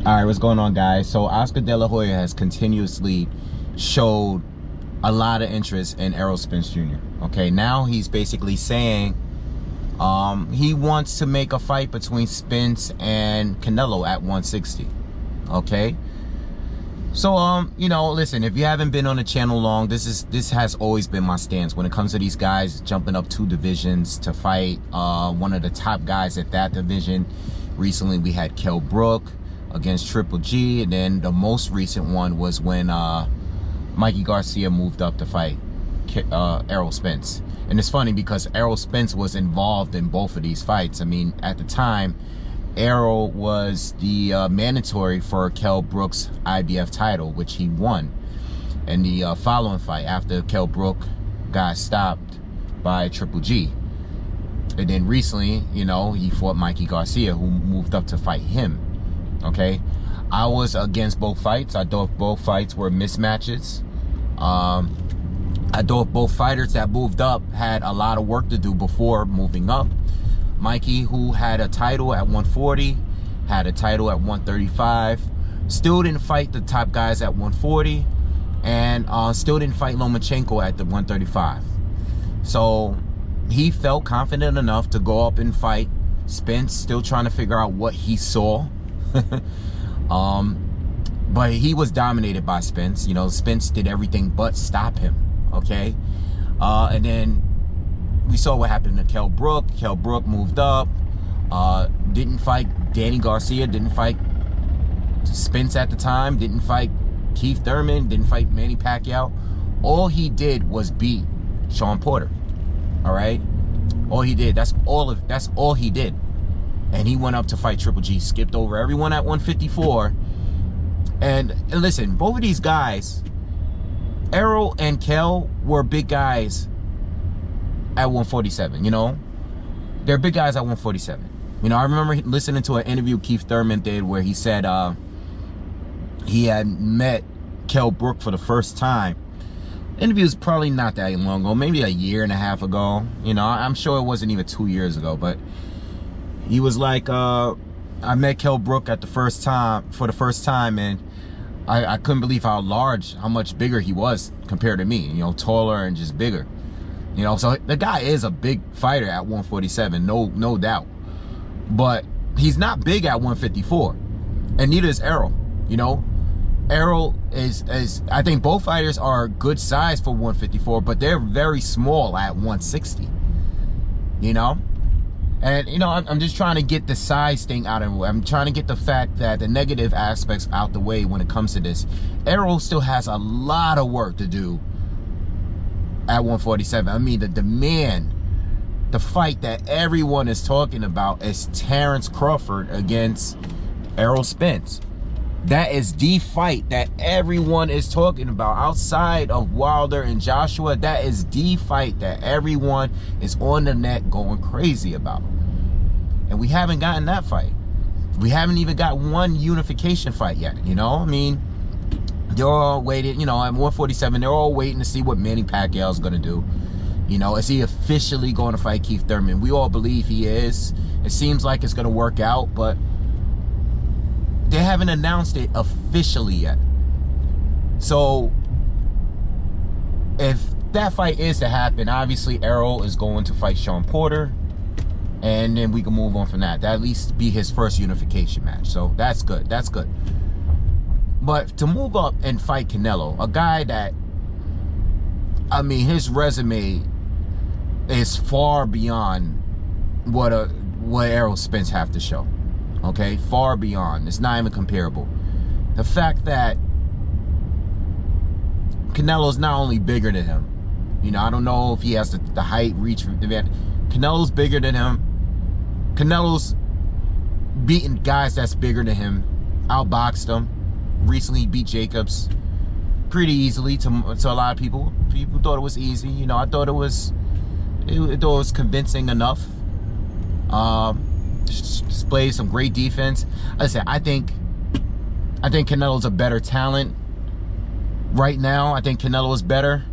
All right, what's going on, guys? So Oscar De La Hoya has continuously showed a lot of interest in Errol Spence Jr. Okay, now he's basically saying he wants to make a fight between Spence and Canelo at 160. Okay, so you know, listen, if you haven't been on the channel long, this has always been my stance when it comes to these guys jumping up 2 divisions to fight one of the top guys at that division. Recently, we had Kell Brook against Triple G, and then the most recent one was when Mikey Garcia moved up to fight Errol Spence. And it's funny because Errol Spence was involved in both of these fights. I mean, at the time, Errol was the mandatory for Kell Brook's IBF title, which he won. And the following fight, after Kell Brook got stopped by Triple G. And then recently, you know, he fought Mikey Garcia, who moved up to fight him. Okay, I was against both fights. I thought both fights were mismatches. I thought both fighters that moved up had a lot of work to do before moving up. Mikey, who had a title at 140, had a title at 135, still didn't fight the top guys at 140, and still didn't fight Lomachenko at the 135. So he felt confident enough to go up and fight Spence, still trying to figure out what he saw. But he was dominated by Spence. You know, Spence did everything but stop him. Okay, and then we saw what happened to Kell Brook. Kell Brook moved up, didn't fight Danny Garcia, didn't fight Spence at the time, didn't fight Keith Thurman, didn't fight Manny Pacquiao. All he did was beat Shawn Porter. All right, all he did. That's all he did. And he went up to fight Triple G, skipped over everyone at 154. And listen, both of these guys, Errol and Kell, were big guys at 147, you know? They're big guys at 147. You know, I remember listening to an interview Keith Thurman did where he said he had met Kell Brook for the first time. The interview was probably not that long ago, maybe a year and a half ago. You know, I'm sure it wasn't even 2 years ago, but he was like, I met Kell Brook for the first time, and I couldn't believe how much bigger he was compared to me, you know, taller and just bigger. You know, so the guy is a big fighter at 147, no doubt. But he's not big at 154, and neither is Errol, you know. Errol is I think both fighters are good size for 154, but they're very small at 160, you know. And, you know, I'm just trying to get the size thing out of the way. I'm trying to get the fact that the negative aspects out the way when it comes to this. Errol still has a lot of work to do at 147. I mean, the fight that everyone is talking about is Terrence Crawford against Errol Spence. That is the fight that everyone is talking about outside of Wilder and Joshua. That is the fight that everyone is on the net going crazy about. And we haven't gotten that fight. We haven't even got one unification fight yet, you know? I mean, they're all waiting, you know, at 147, they're all waiting to see what Manny Pacquiao is going to do. You know, is he officially going to fight Keith Thurman? We all believe he is. It seems like it's going to work out, but they haven't announced it officially yet. So if that fight is to happen, obviously Errol is going to fight Shawn Porter, and then we can move on from that. That at least be his first unification match. So that's good. That's good. But to move up and fight Canelo, a guy that, I mean, his resume is far beyond what Errol Spence have to show. Okay, far beyond. It's not even comparable. The fact that Canelo's not only bigger than him, you know, I don't know if he has the height, reach. Canelo's bigger than him. Canelo's beaten guys that's bigger than him, outboxed them. Recently beat Jacobs pretty easily to a lot of people. People thought it was easy. You know, I thought it was convincing enough. Displayed some great defense. Listen, I think Canelo's a better talent right now. I think Canelo is better.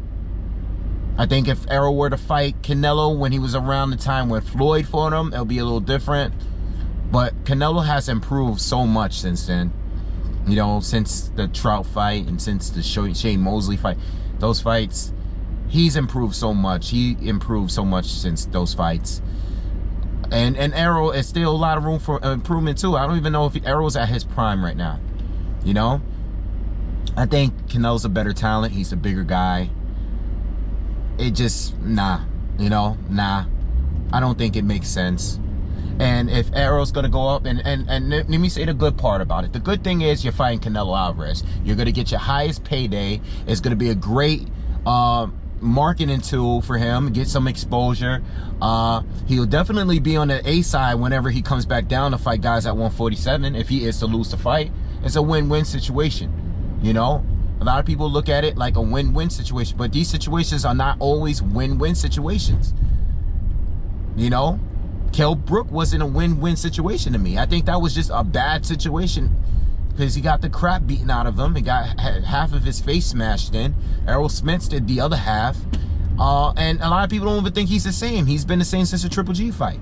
I think if Errol were to fight Canelo when he was around the time when Floyd fought him, it'll be a little different. But Canelo has improved so much since then. You know, since the Trout fight and since the Shane Mosley fight, those fights, he's improved so much. He improved so much since those fights. And Errol is still a lot of room for improvement too. I don't even know if Errol's at his prime right now. You know? I think Canelo's a better talent. He's a bigger guy. It just, nah. You know? Nah. I don't think it makes sense. And if Errol's going to go up, and let me say the good part about it. The good thing is you're fighting Canelo Alvarez. You're going to get your highest payday. It's going to be a great marketing tool for him, get some exposure. He'll definitely be on the A side whenever he comes back down to fight guys at 147. If he is to lose the fight, it's a win-win situation. You know, a lot of people look at it like a win-win situation, but these situations are not always win-win situations. You know, Kell Brook wasn't a win-win situation to me. I think that was just a bad situation because he got the crap beaten out of him. He got half of his face smashed in. Errol Spence did the other half. And a lot of people don't even think he's the same. He's been the same since the Triple G fight.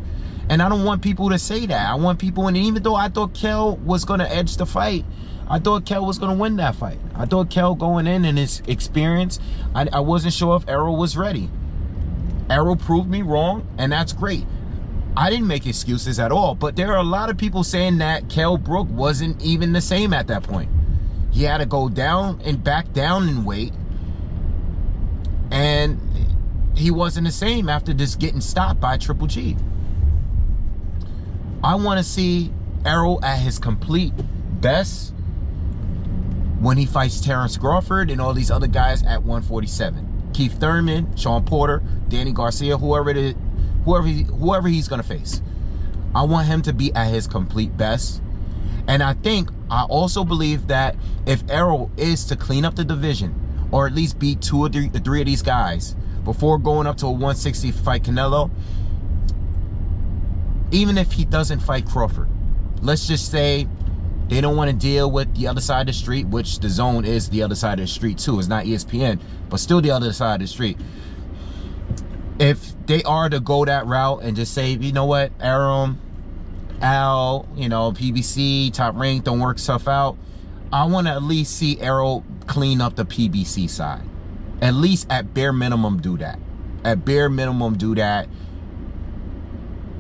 And I don't want people to say that. I want people, and even though I thought Kell was going to edge the fight, I thought Kell was going to win that fight. I thought Kell going in and his experience, I wasn't sure if Errol was ready. Errol proved me wrong, and that's great. I didn't make excuses at all, but there are a lot of people saying that Kell Brook wasn't even the same at that point. He had to go down and back down in weight, and he wasn't the same after just getting stopped by Triple G. I want to see Errol at his complete best when he fights Terrence Crawford and all these other guys at 147. Keith Thurman, Sean Porter, Danny Garcia, whoever he's gonna face. I want him to be at his complete best. And I also believe that if Errol is to clean up the division, or at least beat 2 or 3 of these guys before going up to a 160 fight Canelo, even if he doesn't fight Crawford, let's just say they don't want to deal with the other side of the street, which the Zone is the other side of the street too. It's not ESPN, but still the other side of the street. If they are to go that route and just say, you know what, Errol, Al, you know, PBC, Top Rank, don't work stuff out, I want to at least see Errol clean up the PBC side. At least at bare minimum do that. At bare minimum do that.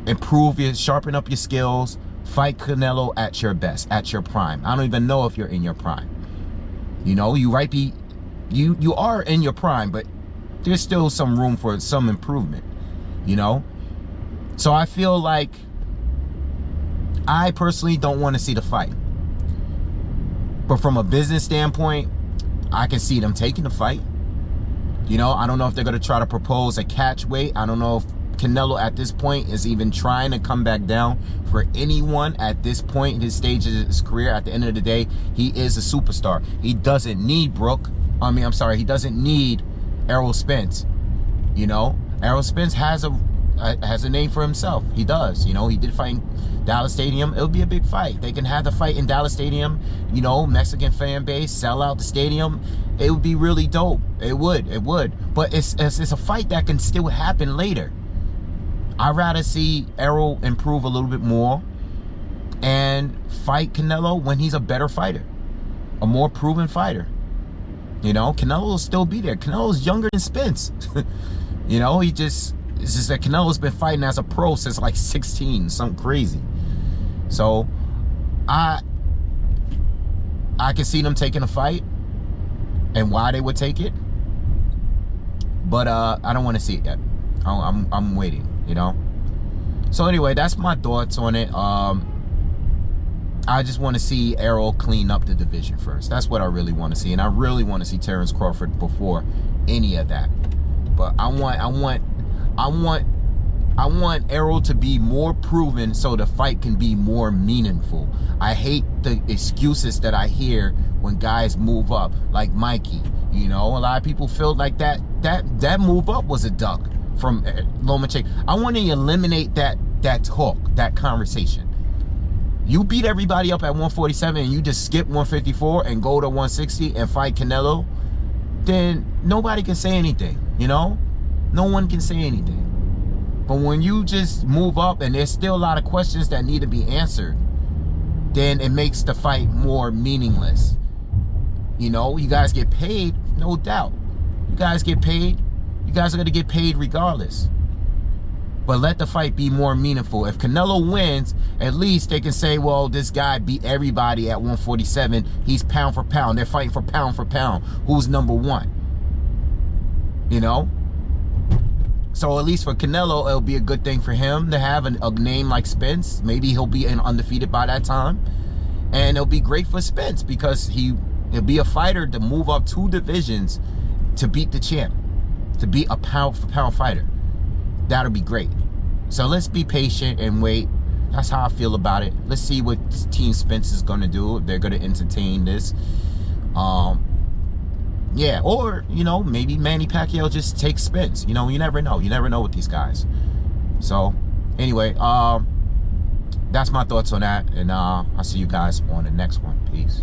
Improve sharpen up your skills. Fight Canelo at your best, at your prime. I don't even know if you're in your prime. You know, you are in your prime, but there's still some room for some improvement, you know? So I feel like I personally don't want to see the fight. But from a business standpoint, I can see them taking the fight. You know, I don't know if they're going to try to propose a catch weight. I don't know if Canelo at this point is even trying to come back down. For anyone at this point in his stage of his career, at the end of the day, he is a superstar. He doesn't need he doesn't need Errol Spence. You know, Errol Spence has a name for himself. He does. You know, he did fight in Dallas Stadium. It'll be a big fight. They can have the fight in Dallas Stadium. You know, Mexican fan base, sell out the stadium. It would be really dope. It would. But it's a fight that can still happen later. I'd rather see Errol improve a little bit more and fight Canelo when he's a better fighter, a more proven fighter. You know, Canelo will still be there. Canelo's younger than Spence. You know, it's just that Canelo's been fighting as a pro since like 16, something crazy. So I can see them taking a fight and why they would take it, but I don't want to see it yet. I'm waiting, you know. So anyway, that's my thoughts on it. I just want to see Errol clean up the division first. That's what I really want to see, and I really want to see Terrence Crawford before any of that. But I want Errol to be more proven so the fight can be more meaningful. I hate the excuses that I hear when guys move up, like Mikey. You know, a lot of people feel like that move up was a duck from Lomachenko. I want to eliminate that talk, that conversation. You beat everybody up at 147 and you just skip 154 and go to 160 and fight Canelo, then nobody can say anything, you know? No one can say anything. But when you just move up and there's still a lot of questions that need to be answered, then it makes the fight more meaningless. You know, you guys get paid, no doubt. You guys get paid. You guys are going to get paid regardless. But let the fight be more meaningful. If Canelo wins, at least they can say, well, this guy beat everybody at 147. He's pound for pound. They're fighting for pound. Who's number one? You know? So at least for Canelo, it'll be a good thing for him to have a name like Spence. Maybe he'll be undefeated by that time. And it'll be great for Spence because he'll be a fighter to move up 2 divisions to beat the champ. To be a pound for pound fighter. That'll be great. So let's be patient and wait. That's how I feel about it. Let's see what Team Spence is going to do. If they're going to entertain this. Yeah, or, you know, maybe Manny Pacquiao just takes Spence. You know, you never know. You never know with these guys. So, anyway, that's my thoughts on that. And I'll see you guys on the next one. Peace.